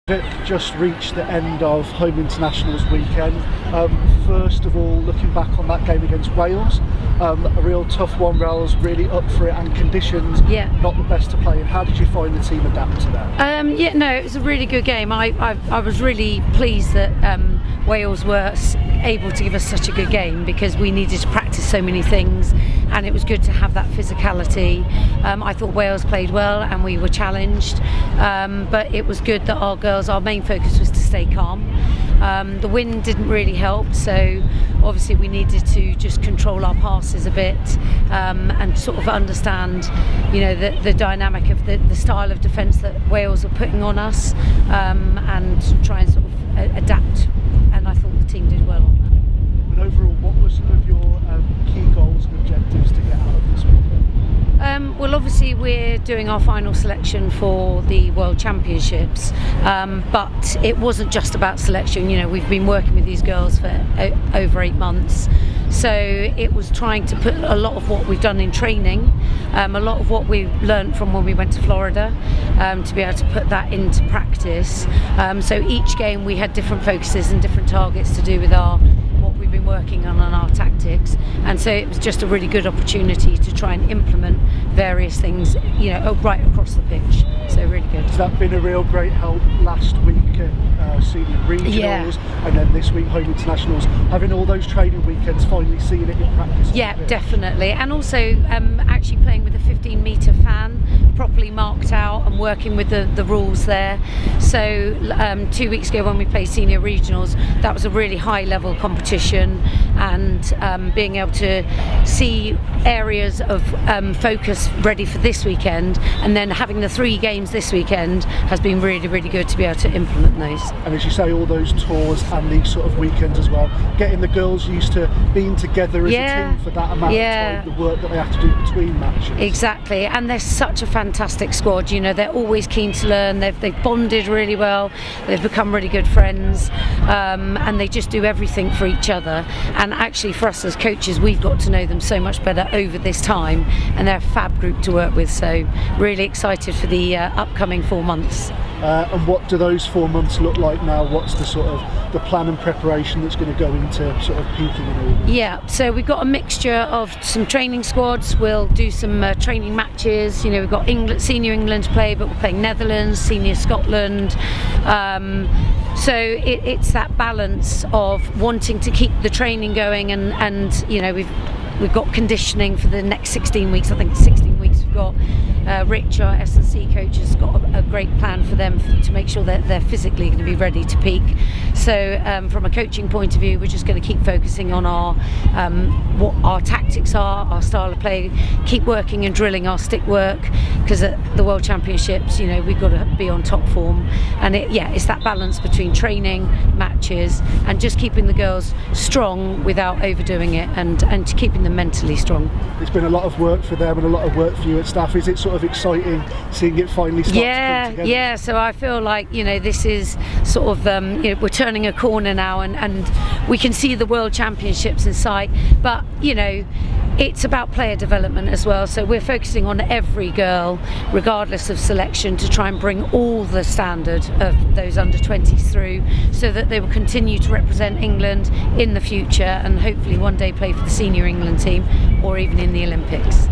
Vic, just reached the end of home internationals weekend. First of all, looking back on that game against Wales, a real tough one. Wales really up for it, and conditions not the best to play in. How did you find the team adapt to that? It was a really good game. I was really pleased that Wales were able to give us such a good game, because we needed to practice so many things, and it was good to have that physicality. I thought Wales played well and we were challenged, but it was good that our main focus was to stay calm. The wind didn't really help, so obviously we needed to just control our passes a bit, and sort of understand, the dynamic of the style of defence that Wales were putting on us, and try and sort of adapt. And I thought the team did well on that. And overall, what were some of your key goals and objectives to get out of this weekend? Well, obviously we're doing our final selection for the World Championships, but it wasn't just about selection. We've been working with these girls for over 8 months, so it was trying to put a lot of what we've done in training, a lot of what we learned from when we went to Florida, to be able to put that into practice. So each game we had different focuses and different targets to do with what we've been working on our tactics, and so it was just a really good opportunity to try and implement various things, right across the pitch. So really good. Has that been a real great help last week at senior regionals, and then this week home internationals, having all those training weekends, finally seeing it in practice? Yeah, definitely. And also actually playing with a 15-metre fan properly marked out and working with the rules there. So 2 weeks ago when we played senior regionals, that was a really high level competition, and being able to see areas of focus ready for this weekend, and then having the 3 games this weekend has been really, really good to be able to implement those. And as you say, all those tours and these sort of weekends as well, getting the girls used to being together as a team for that amount of time, the work that they have to do between matches. Exactly, and they're such a fantastic squad. They're always keen to learn. They've bonded really well. They've become really good friends, and they just do everything for each other. And actually, for us as coaches, we've got to know them so much better over this time, and they're a fab group to work with. So really excited for the upcoming 4 months. And what do those 4 months look like now? What's the sort of the plan and preparation that's going to go into sort of peaking and all? Yeah, so we've got a mixture of some training squads. We'll do some training matches. We've got senior England to play, but we're playing Netherlands, senior Scotland. So it's that balance of wanting to keep the training going, and we've got conditioning for the next 16 weeks. I think it's 16 weeks. We've got Rich, our S&C coach, has got a great plan for them to make sure that they're physically going to be ready to peak. So from a coaching point of view, we're just going to keep focusing on what our tactics are, our style of play, keep working and drilling our stick work, because at the World Championships, we've got to be on top form. And it's that balance between training, matches, and just keeping the girls strong without overdoing it, and keeping them mentally strong. It's been a lot of work for them and a lot of work for you at staff. Is it sort of exciting seeing it finally start to come together? Yeah, so I feel like this is sort of we're turning a corner now, and we can see the World Championships in sight, but it's about player development as well. So we're focusing on every girl regardless of selection, to try and bring all the standard of those under 20s through, so that they will continue to represent England in the future, and hopefully one day play for the senior England team or even in the Olympics.